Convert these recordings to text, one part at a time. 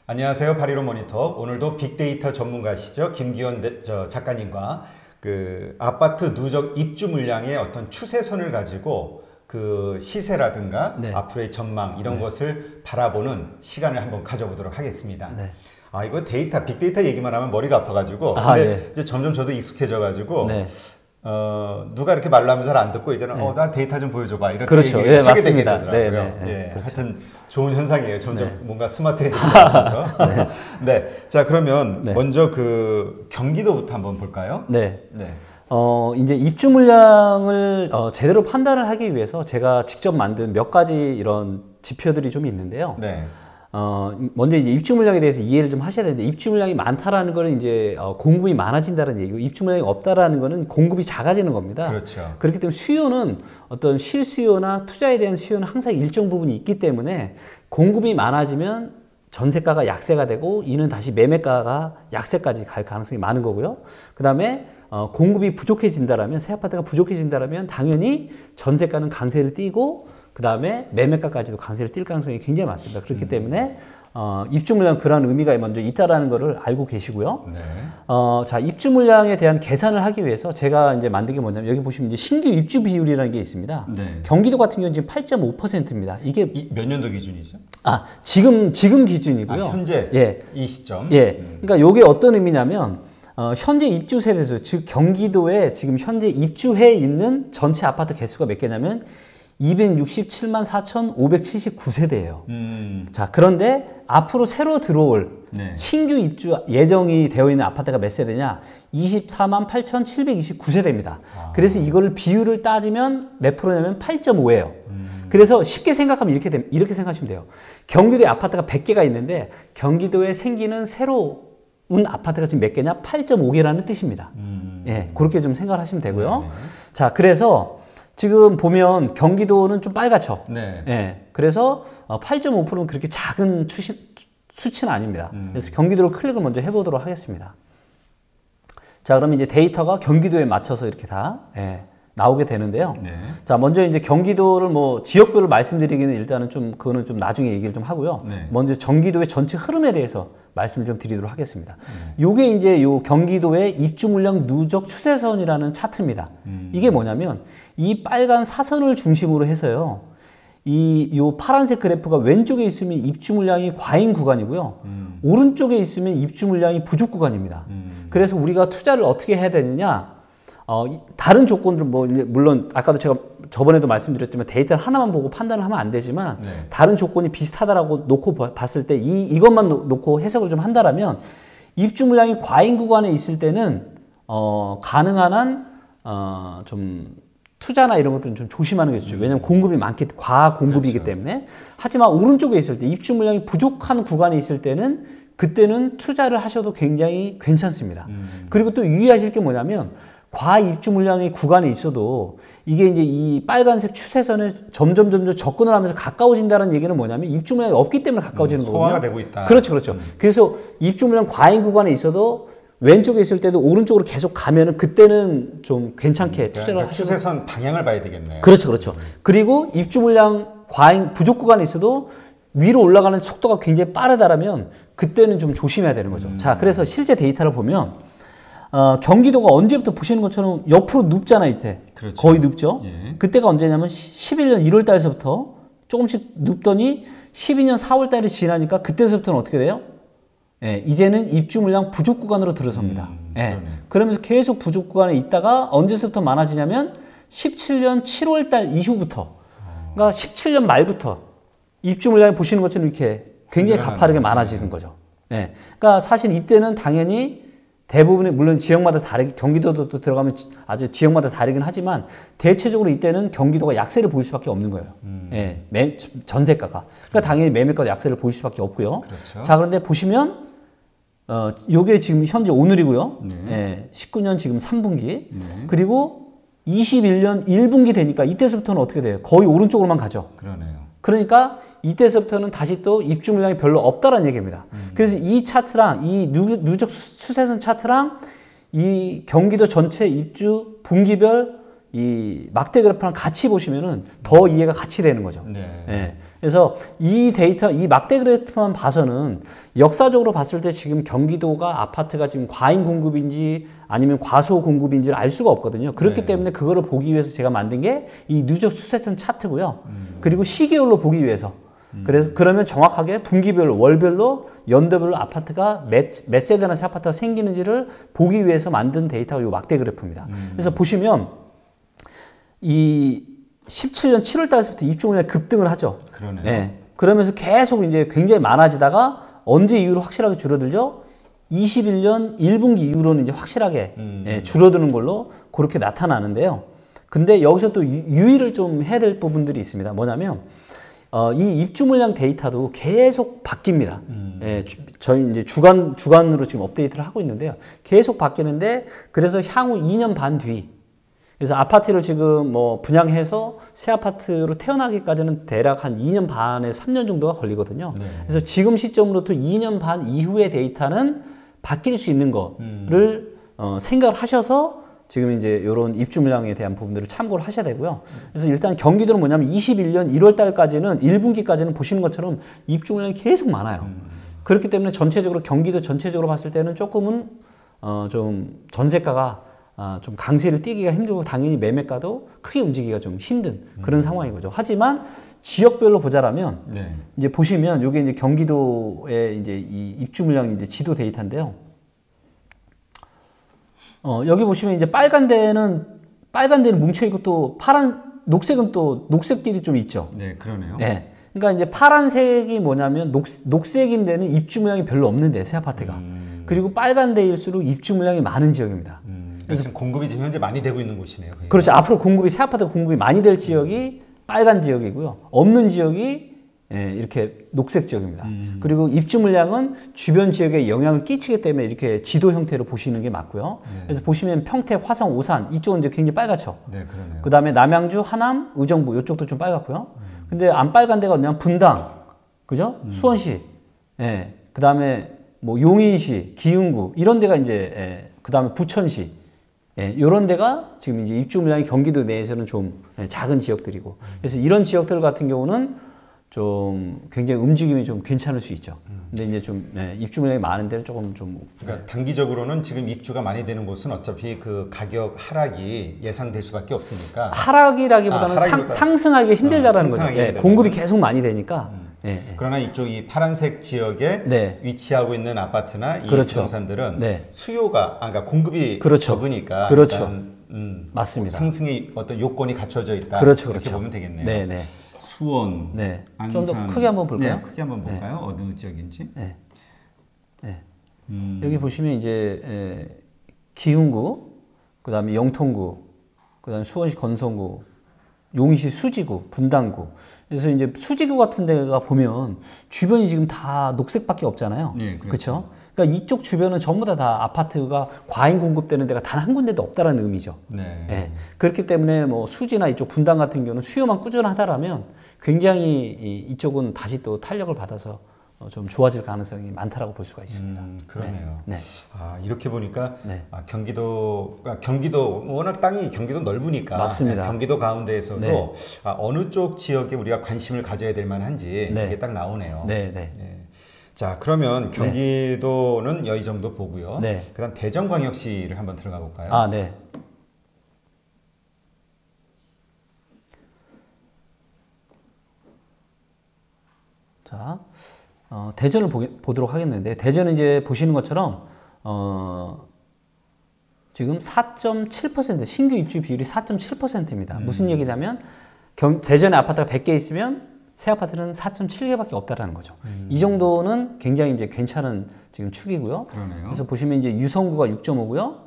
안녕하세요. 815 모니터. 오늘도 빅데이터 전문가시죠. 김기현 작가님과 그 아파트 누적 입주 물량의 어떤 추세선을 가지고 그 시세라든가 네. 앞으로의 전망 이런 것을 바라보는 시간을 한번 가져보도록 하겠습니다. 네. 이거 빅데이터 얘기만 하면 머리가 아파가지고 근데 이제 점점 저도 익숙해져가지고 누가 이렇게 말로 하면 잘 안 듣고 이제는 나 데이터 좀 보여줘봐 이렇게 그렇죠. 얘기를 하게 되게 맞습니다. 되더라고요. 그렇죠. 하여튼 좋은 현상이에요. 점점 뭔가 스마트해지는 것 같아서. 자 그러면 먼저 그 경기도부터 한번 볼까요? 이제 입주 물량을 제대로 판단을 하기 위해서 제가 직접 만든 몇 가지 이런 지표들이 좀 있는데요. 먼저 이제 입주 물량에 대해서 이해를 좀 하셔야 되는데, 입주 물량이 많다라는 거는 이제 공급이 많아진다는 얘기고, 입주 물량이 없다라는 거는 공급이 작아지는 겁니다. 그렇죠. 그렇기 때문에 수요는 어떤 실수요나 투자에 대한 수요는 항상 일정 부분이 있기 때문에 공급이 많아지면 전세가가 약세가 되고 이는 다시 매매가가 약세까지 갈 가능성이 많은 거고요. 그 다음에 공급이 부족해진다라면, 새 아파트가 부족해진다라면 당연히 전세가는 강세를 띠고 그 다음에 매매가까지도 강세를 띌 가능성이 굉장히 많습니다. 그렇기 때문에 입주 물량 그런 의미가 먼저 있다라는 것을 알고 계시고요. 자, 입주 물량에 대한 계산을 하기 위해서 제가 이제 만든 게 뭐냐면, 여기 보시면 이제 신규 입주 비율이라는 게 있습니다. 경기도 같은 경우는 지금 8.5%입니다. 이게 몇 년도 기준이죠? 지금 기준이고요. 현재 이 시점. 그러니까 이게 어떤 의미냐면, 현재 입주 세대수, 즉 경기도에 지금 현재 입주해 있는 전체 아파트 개수가 몇 개냐면 267만 4,579세대예요. 자, 그런데 앞으로 새로 들어올 신규 입주 예정이 되어 있는 아파트가 몇 세대냐? 24만 8,729세대입니다. 그래서 이거를 비율을 따지면 몇 프로냐면 8.5예요. 그래서 쉽게 생각하면 이렇게 생각하시면 돼요. 경기도에 아파트가 100개가 있는데 경기도에 생기는 새로운 아파트가 지금 몇 개냐? 8.5개라는 뜻입니다. 그렇게 좀 생각을 하시면 되고요. 자, 그래서 지금 보면 경기도는 좀 빨갛죠. 그래서 8.5%는 그렇게 작은 수치는 아닙니다. 그래서 경기도를 클릭을 먼저 해보도록 하겠습니다. 자, 그럼 이제 데이터가 경기도에 맞춰서 이렇게 다 나오게 되는데요. 자, 먼저 이제 경기도를 지역별로 말씀드리기는 일단은 그거는 좀 나중에 얘기를 좀 하고요. 먼저 경기도의 전체 흐름에 대해서 말씀을 좀 드리도록 하겠습니다. 요게 이제 요 경기도의 입주 물량 누적 추세선이라는 차트입니다. 이게 뭐냐면 이 빨간 사선을 중심으로 해서요. 요 파란색 그래프가 왼쪽에 있으면 입주 물량이 과잉 구간이고요. 오른쪽에 있으면 입주 물량이 부족 구간입니다. 그래서 우리가 투자를 어떻게 해야 되느냐? 다른 조건들 물론 아까도 제가 저번에도 말씀드렸지만 데이터를 하나만 보고 판단을 하면 안 되지만 다른 조건이 비슷하다라고 놓고 봤을 때 이것만 놓고 해석을 좀 한다라면, 입주 물량이 과잉 구간에 있을 때는 가능한 한 좀 투자나 이런 것들은 좀 조심하는 게 좋죠. 왜냐하면 공급이 과공급이기 때문에. 하지만 오른쪽에 있을 때 입주 물량이 부족한 구간에 있을 때는 그때는 투자를 하셔도 굉장히 괜찮습니다. 그리고 또 유의하실 게 뭐냐면, 과입주 물량의 구간에 있어도 이게 이제 이 빨간색 추세선에 점점 접근을 하면서 가까워진다는 얘기는 뭐냐면 입주 물량이 없기 때문에 가까워지는 거거든요. 소화가 되고 있다. 그렇죠. 그래서 입주 물량 과잉 구간에 있어도 왼쪽에 있을 때도 오른쪽으로 계속 가면은 그때는 좀 괜찮게 투자를 하셔도. 추세선 방향을 봐야 되겠네요. 그렇죠. 그리고 입주 물량 과잉 부족 구간에 있어도 위로 올라가는 속도가 굉장히 빠르다라면 그때는 좀 조심해야 되는 거죠. 자, 그래서 실제 데이터를 보면 경기도가 언제부터 보시는 것처럼 옆으로 눕잖아요, 이제. 거의 눕죠. 그때가 언제냐면 11년 1월 달서부터 조금씩 눕더니 12년 4월 달이 지나니까 그때서부터는 어떻게 돼요? 이제는 입주 물량 부족 구간으로 들어섭니다. 그러면서 계속 부족 구간에 있다가 언제서부터 많아지냐면 17년 7월 달 이후부터, 그러니까 17년 말부터 입주 물량이 보시는 것처럼 이렇게 굉장히 가파르게 많아지는 거죠. 그러니까 사실 이때는 당연히 대부분의, 물론 지역마다 다르게, 경기도도 또 들어가면 아주 지역마다 다르긴 하지만 대체적으로 이때는 경기도가 약세를 보일 수밖에 없는 거예요. 전세가가. 그러니까 당연히 매매가도 약세를 보일 수밖에 없고요. 자, 그런데 보시면 요게 지금 현재 오늘이고요. 19년 지금 3분기. 그리고 21년 1분기 되니까 이때서부터는 어떻게 돼요? 거의 오른쪽으로만 가죠. 그러니까 이때서부터는 다시 또 입주 물량이 별로 없다라는 얘기입니다. 그래서 이 차트랑 이 누적 추세선 차트랑 이 경기도 전체 입주 분기별 이 막대 그래프랑 같이 보시면은 더 이해가 같이 되는 거죠. 그래서 이 데이터, 이 막대 그래프만 봐서는 역사적으로 봤을 때 지금 경기도가 아파트가 지금 과잉 공급인지 아니면 과소 공급인지를 알 수가 없거든요. 그렇기 네. 때문에 그거를 보기 위해서 제가 만든 게 이 누적 추세선 차트고요. 그리고 시계열로 보기 위해서. 그래서 그러면 정확하게 분기별로, 월별로, 연도별로 아파트가 몇 세대나 새 아파트가 생기는지를 보기 위해서 만든 데이터가 이 막대 그래프입니다. 그래서 보시면 이 17년 7월 달서부터 입주 물량이 급등을 하죠. 그러네요. 네. 그러면서 계속 이제 굉장히 많아지다가 언제 이후로 확실하게 줄어들죠? 21년 1분기 이후로는 이제 확실하게 예, 줄어드는 걸로 그렇게 나타나는데요. 근데 여기서 또 유의를 좀 해야 될 부분들이 있습니다. 뭐냐면 이 입주 물량 데이터도 계속 바뀝니다. 예, 저희 이제 주간으로 지금 업데이트를 하고 있는데요. 계속 바뀌는데 그래서 향후 2년 반 뒤 그래서 아파트를 지금 뭐 분양해서 새 아파트로 태어나기까지는 대략 한 2년 반에 3년 정도가 걸리거든요. 네. 그래서 지금 시점으로부터 2년 반 이후의 데이터는 바뀔 수 있는 거를 생각을 하셔서 지금 이제 이런 입주 물량에 대한 부분들을 참고를 하셔야 되고요. 그래서 일단 경기도는 뭐냐면 21년 1월 달까지는 1분기까지는 보시는 것처럼 입주 물량이 계속 많아요. 그렇기 때문에 전체적으로 경기도 전체적으로 봤을 때는 조금은 좀 전세가가 좀 강세를 띠기가 힘들고 당연히 매매가도 크게 움직이기가 좀 힘든 그런 상황인 거죠. 하지만 지역별로 보자라면 네. 이제 보시면 이게 이제 경기도의 이제 이 입주 물량 이제 지도 데이터인데요. 여기 보시면 이제 빨간 데는 뭉쳐 있고 또 녹색은 또 녹색끼리 좀 있죠. 네, 그러네요. 네. 그러니까 이제 파란색이 뭐냐면 녹색인 데는 입주 물량이 별로 없는데 새 아파트가. 그리고 빨간 데일수록 입주 물량이 많은 지역입니다. 그래서 지금 공급이 지금 현재 많이 되고 있는 곳이네요. 그게. 그렇죠. 앞으로 새 아파트 공급이 많이 될 지역이 빨간 지역이고요. 없는 지역이 예, 이렇게 녹색 지역입니다. 그리고 입주 물량은 주변 지역에 영향을 끼치기 때문에 이렇게 지도 형태로 보시는 게 맞고요. 네. 그래서 보시면 평택, 화성, 오산 이쪽은 이제 굉장히 빨갛죠. 네, 그러네요. 그 다음에 남양주, 하남, 의정부 이쪽도 좀 빨갛고요. 근데 안 빨간 데가 어디냐? 분당, 그죠? 수원시, 예. 그 다음에 뭐 용인시, 기흥구 이런 데가 이제 예. 그 다음에 부천시, 예. 이런 데가 지금 이제 입주 물량이 경기도 내에서는 좀 예, 작은 지역들이고, 그래서 이런 지역들 같은 경우는 좀 굉장히 움직임이 좀 괜찮을 수 있죠. 근데 이제 좀 예, 입주 물량이 많은 데는 조금 좀 그러니까 단기적으로는 지금 입주가 많이 되는 곳은 어차피 그 가격 하락이 예상될 수밖에 없으니까 하락이라기보다는 하락이보다 상승하기가 힘들다라는 거죠. 상승하기 예, 힘들다. 공급이 계속 많이 되니까. 예, 예. 그러나 이쪽 이 파란색 지역에 네. 위치하고 있는 아파트나 이 그렇죠. 부동산들은 네. 수요가 그러니까 공급이 그렇죠. 적으니까 그렇죠. 일단, 맞습니다. 상승의 어떤 요건이 갖춰져 있다. 그렇죠, 이렇게 그렇죠. 보면 되겠네요. 네, 네. 수원, 네. 안산, 좀 더 크게 한번 볼까요? 네, 크게 한번 볼까요? 어느 지역인지. 네. 네. 여기 보시면 이제 기흥구, 그다음에 영통구, 그다음에 수원시 건성구, 용인시 수지구, 분당구. 그래서 이제 수지구 같은 데가 보면 주변이 지금 다 녹색밖에 없잖아요. 네, 그렇죠. 그러니까 이쪽 주변은 전부 다 아파트가 과잉 공급되는 데가 단 한 군데도 없다라는 의미죠. 네. 예. 그렇기 때문에 뭐 수지나 이쪽 분당 같은 경우는 수요만 꾸준하다라면 굉장히 이쪽은 다시 또 탄력을 받아서 좀 좋아질 가능성이 많다라고 볼 수가 있습니다. 그러네요. 네. 아, 이렇게 보니까 네. 경기도 워낙 땅이 경기도 넓으니까 맞습니다. 경기도 가운데에서도 네. 어느 쪽 지역에 우리가 관심을 가져야 될 만한지 네. 이게 딱 나오네요. 네, 네. 예. 자, 그러면 경기도는 여기 정도 보고요. 네. 그다음 대전광역시를 한번 들어가 볼까요? 아, 네. 자, 대전을 보도록 하겠는데, 대전은 이제 보시는 것처럼, 지금 4.7% 신규 입주 비율이 4.7%입니다. 무슨 얘기냐면, 대전에 아파트가 100개 있으면 새 아파트는 4.7개밖에 없다라는 거죠. 이 정도는 굉장히 이제 괜찮은 지금 축이고요. 그러네요. 그래서 보시면 이제 유성구가 6.5고요.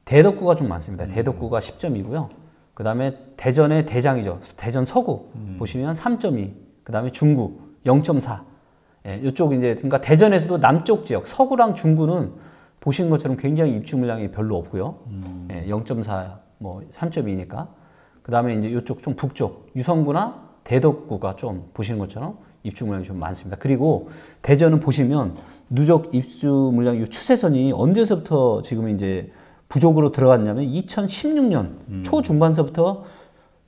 대덕구가 좀 많습니다. 대덕구가 10.2고요. 그 다음에 대전의 대장이죠. 대전 서구 보시면 3.2. 그 다음에 중구 0.4. 예, 이쪽 이제 그러니까 대전에서도 남쪽 지역 서구랑 중구는 보시는 것처럼 굉장히 입주 물량이 별로 없고요. 예, 0.4, 뭐 3.2니까. 그 다음에 이제 이쪽 좀 북쪽 유성구나 대덕구가 좀 보시는 것처럼 입주 물량이 좀 많습니다. 그리고 대전은 보시면 누적 입주 물량 이 추세선이 언제서부터 지금 이제 부족으로 들어갔냐면 2016년 초중반서부터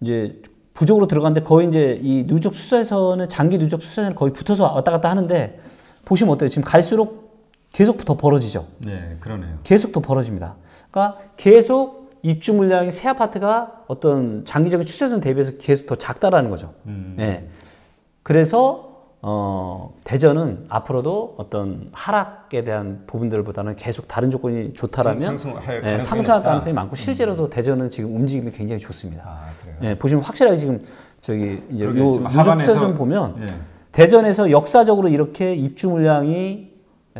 이제 부족으로 들어갔는데 거의 이제 이 누적 추세선은 장기 누적 추세선이 거의 붙어서 왔다 갔다 하는데 보시면 어때요? 지금 갈수록 계속 더 벌어지죠. 네, 그러네요. 계속 더 벌어집니다. 그러니까 계속 입주 물량이 새 아파트가 어떤 장기적인 추세선 대비해서 계속 더 작다라는 거죠. 예. 그래서 대전은 앞으로도 어떤 하락에 대한 부분들보다는 계속 다른 조건이 좋다라면 상승할 가능성이 많고 실제로도 대전은 지금 움직임이 굉장히 좋습니다. 아, 그래요? 예, 보시면 확실하게 지금 저기 이제 요 누적 추세선 보면 예. 대전에서 역사적으로 이렇게 입주 물량이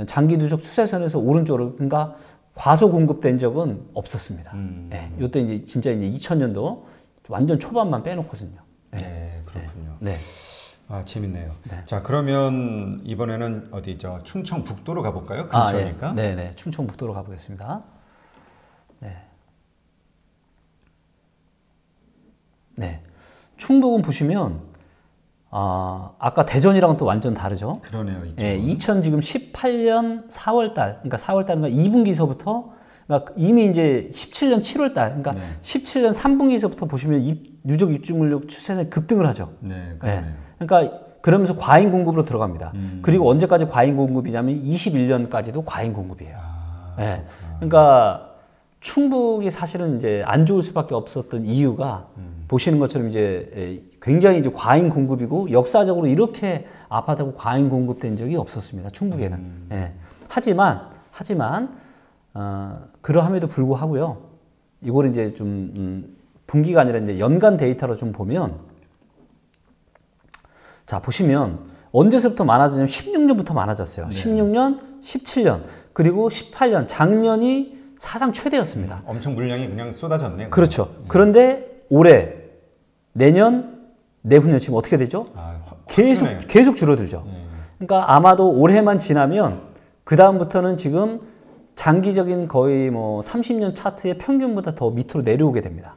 장기 누적 추세선에서 오른쪽으로 그러니까 과소 공급된 적은 없었습니다. 예, 요때 이제 진짜 이제 2000년도 완전 초반만 빼놓고서는요. 예. 네, 그렇군요. 네. 아, 재밌네요. 네. 자, 그러면 이번에는 어디죠? 충청북도로 가볼까요? 근처니까. 아, 예. 네, 네. 충청북도로 가보겠습니다. 네. 네. 충북은 보시면 아까 대전이랑은 또 완전 다르죠. 그러네요. 예, 2018년 4월 달, 그러니까 4월 달인가 2분기서부터 그러니까 이미 이제 17년 7월 달, 그러니까 네. 17년 3분기서부터 보시면 누적 입주 물량 추세선이 급등을 하죠. 네, 그러네요. 예. 그러니까 그러면서 과잉 공급으로 들어갑니다. 그리고 언제까지 과잉 공급이냐면 21년까지도 과잉 공급이에요. 아, 예. 그러니까 충북이 사실은 이제 안 좋을 수밖에 없었던 이유가 보시는 것처럼 이제 굉장히 이제 과잉 공급이고 역사적으로 이렇게 아파트가 과잉 공급된 적이 없었습니다. 충북에는. 예. 하지만 그러함에도 불구하고요. 이걸 이제 좀 분기가 아니라 이제 연간 데이터로 좀 보면 자 보시면 언제서부터 많아지냐면 16년부터 많아졌어요. 네. 16년, 17년 그리고 18년 작년이 사상 최대였습니다. 엄청 물량이 그냥 쏟아졌네요. 그렇죠. 그런데 올해, 내년, 내후년 지금 어떻게 되죠? 계속 줄어들죠. 그러니까 아마도 올해만 지나면 그 다음부터는 지금 장기적인 거의 뭐 30년 차트의 평균보다 더 밑으로 내려오게 됩니다.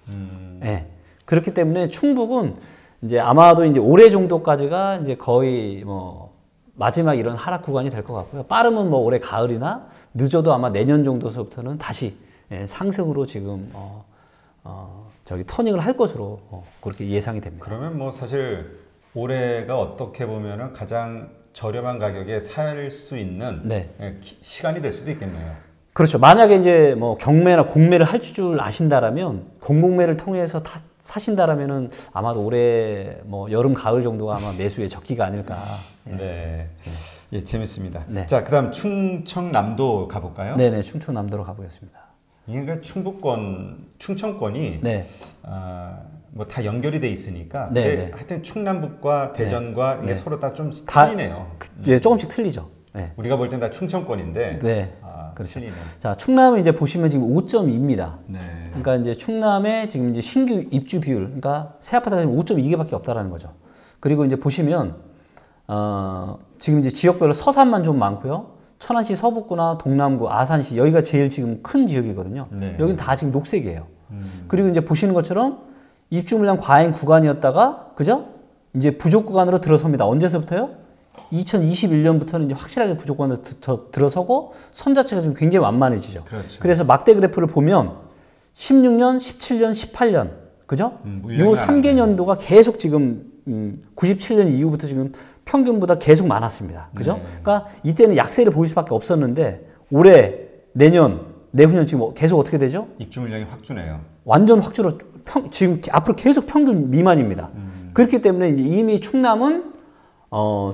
예. 그렇기 때문에 충북은 이제 아마도 이제 올해 정도까지가 이제 거의 뭐 마지막 이런 하락 구간이 될 것 같고요. 빠르면 뭐 올해 가을이나 늦어도 아마 내년 정도서부터는 다시 상승으로 지금 저기 터닝을 할 것으로 그렇게 예상이 됩니다. 그러면 뭐 사실 올해가 어떻게 보면은 가장 저렴한 가격에 살 수 있는 네. 시간이 될 수도 있겠네요. 그렇죠. 만약에 이제 뭐 경매나 공매를 할 줄 아신다라면 공공매를 통해서 사신다라면은 아마도 올해 뭐 여름 가을 정도가 아마 매수의 적기가 아닐까. 네, 예, 재밌습니다. 네. 자, 그다음 충청남도 가볼까요? 네네, 충청남도로 가보겠습니다. 이게 충청권이 네. 뭐 다 연결이 돼 있으니까. 네, 근데 네. 하여튼 충남북과 대전과 이게 네. 서로 다 좀 틀리네요. 예, 조금씩 틀리죠. 네. 우리가 볼 땐 다 충청권인데. 네. 그렇죠. 틀리네. 자, 충남은 이제 보시면 지금 5.2입니다. 네. 그러니까 이제 충남의 지금 이제 신규 입주 비율, 그러니까 새 아파트가 5.2개밖에 없다라는 거죠. 그리고 이제 보시면 지금 이제 지역별로 서산만 좀 많고요. 천안시 서북구나 동남구, 아산시 여기가 제일 지금 큰 지역이거든요. 네. 여기는 다 지금 녹색이에요. 그리고 이제 보시는 것처럼 입주 물량 과잉 구간이었다가 그죠? 이제 부족 구간으로 들어섭니다. 언제서부터요? 2021년부터는 이제 확실하게 부족 구간으로 들어서고 선 자체가 지금 굉장히 완만해지죠. 그렇죠. 그래서 막대 그래프를 보면 16년, 17년, 18년 그죠? 요 3개년도가 계속 지금 97년 이후부터 지금 평균보다 계속 많았습니다. 그죠? 네. 그러니까 이때는 약세를 보일 수밖에 없었는데 올해, 내년, 내후년 지금 계속 어떻게 되죠? 입주 물량이 확 주네요. 완전 확 줄어 지금 앞으로 계속 평균 미만입니다. 그렇기 때문에 이제 이미 충남은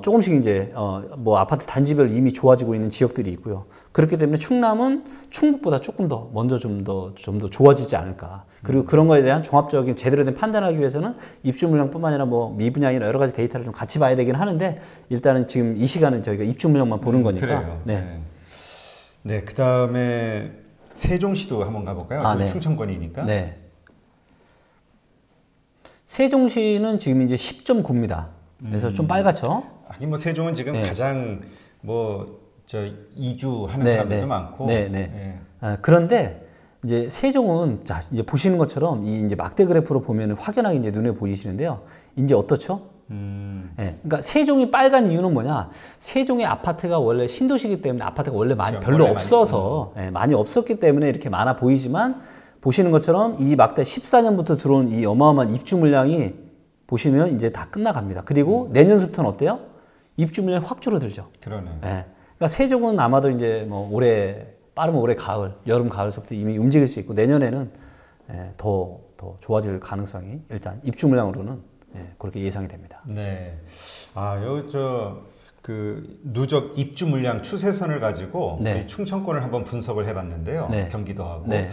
조금씩 이제 뭐 아파트 단지별 이미 좋아지고 있는 지역들이 있고요. 그렇기 때문에 충남은 충북보다 조금 더 먼저 좀 더 좋아지지 않을까. 그리고 그런 거에 대한 종합적인 제대로 된 판단하기 위해서는 입주 물량뿐만 아니라 뭐 미분양이나 여러 가지 데이터를 좀 같이 봐야 되긴 하는데 일단은 지금 이 시간은 저희가 입주 물량만 보는 거니까. 그래요. 네. 네. 네, 그다음에 세종시도 한번 가볼까요? 네. 충청권이니까. 네. 세종시는 지금 이제 10.9입니다. 그래서 좀 빨갛죠. 하긴 뭐 세종은 지금 네. 가장 뭐 이주하는 네, 사람들도 네. 많고. 네, 네. 예. 그런데 이제 세종은 자 이제 보시는 것처럼 이 이제 막대 그래프로 보면 확연하게 이제 눈에 보이시는데요. 이제 어떻죠? 예, 그러니까 세종이 빨간 이유는 뭐냐? 세종의 아파트가 원래 신도시이기 때문에 아파트가 원래 많이 그렇죠. 별로 원래 없어서 많이 없었기 때문에 이렇게 많아 보이지만 보시는 것처럼 이 막대 14년부터 들어온 이 어마어마한 입주 물량이 보시면 이제 다 끝나갑니다. 그리고 내년부터는 어때요? 입주 물량이 확 줄어들죠. 그러네. 예. 그러니까 세종은 아마도 이제 뭐 올해 빠르면 올해 가을, 여름 가을서부터 이미 움직일 수 있고 내년에는 더 좋아질 가능성이 일단 입주 물량으로는 그렇게 예상이 됩니다. 네. 그 누적 입주 물량 추세선을 가지고 네. 우리 충청권을 한번 분석을 해봤는데요. 네. 경기도하고. 네.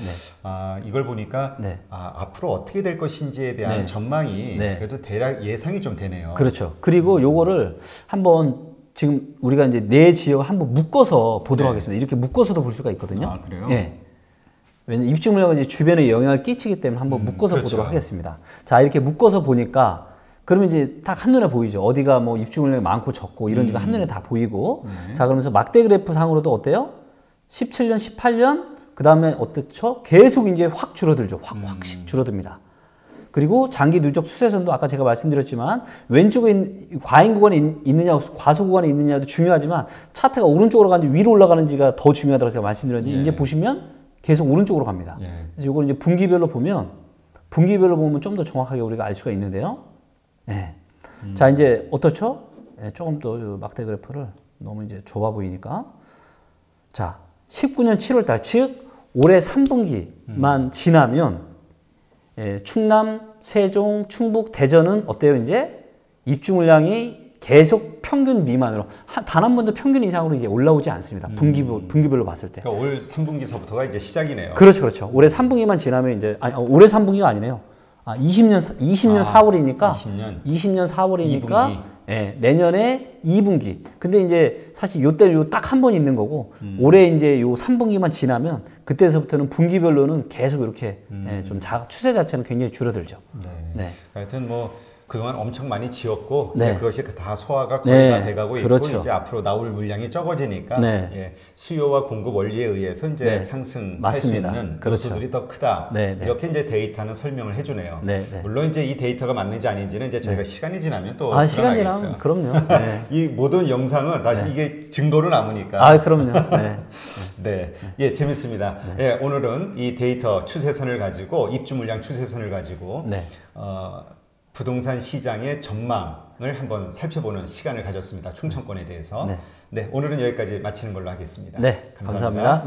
이걸 보니까 네. 앞으로 어떻게 될 것인지에 대한 네. 전망이 네. 그래도 대략 예상이 좀 되네요. 그렇죠. 그리고 요거를 한번 지금 우리가 이제 네 지역을 한번 묶어서 보도록 하겠습니다. 이렇게 묶어서도 볼 수가 있거든요. 그래요? 예. 왜냐면 입주 물량은 이제 주변에 영향을 끼치기 때문에 한번 묶어서 그렇죠. 보도록 하겠습니다. 자, 이렇게 묶어서 보니까 그러면 이제 딱 한눈에 보이죠. 어디가 뭐 입주 물량이 많고 적고 이런지가 한눈에 다 보이고. 자, 그러면서 막대 그래프 상으로도 어때요? 17년, 18년, 그 다음에 어떻죠? 계속 이제 확 줄어들죠. 확씩 줄어듭니다. 그리고 장기 누적 추세선도 아까 제가 말씀드렸지만 왼쪽에 과잉 구간에 있느냐 과소 구간에 있느냐도 중요하지만 차트가 오른쪽으로 가는지 위로 올라가는지가 더 중요하다고 제가 말씀드렸는데 이제 보시면 계속 오른쪽으로 갑니다. 그래서 이걸 이제 분기별로 보면 좀 더 정확하게 우리가 알 수가 있는데요. 자, 이제 어떻죠? 조금 더 막대 그래프를 너무 이제 좁아 보이니까. 자, 19년 7월 달, 즉 올해 3분기만 지나면 충남, 세종, 충북, 대전은 어때요? 이제 입주 물량이 계속 평균 미만으로 단 한 번도 평균 이상으로 이제 올라오지 않습니다. 분기별로 봤을 때. 그러니까 올 3분기서부터가 이제 시작이네요. 그렇죠. 올해 3분기만 지나면 이제 올해 3분기가 아니네요. 20년 4월이니까 20년 4월이니까 내년에 2분기. 근데 이제 사실 요때 딱 한 번 있는 거고 올해 이제 요 3분기만 지나면 그때서부터는 분기별로는 계속 이렇게 좀 추세 자체는 굉장히 줄어들죠. 네. 하여튼 뭐 그동안 엄청 많이 지었고 네. 이제 그것이 다 소화가 거의 다 돼가고 그렇죠. 있고 이제 앞으로 나올 물량이 적어지니까 네. 수요와 공급 원리에 의해서 이제 상승할 수 있는 요소들이 더 크다. 이렇게 이제 데이터는 설명을 해주네요. 물론 이제 이 데이터가 맞는지 아닌지는 이제 저희가 시간이 지나면 또 시간 드러나겠죠. 지나면 그럼요. 이 모든 영상은 다시 이게 증거로 남으니까. 그럼요. 재밌습니다. 오늘은 이 데이터 추세선을 가지고 입주 물량 추세선을 가지고 부동산 시장의 전망을 한번 살펴보는 시간을 가졌습니다. 충청권에 대해서. 오늘은 여기까지 마치는 걸로 하겠습니다. 감사합니다.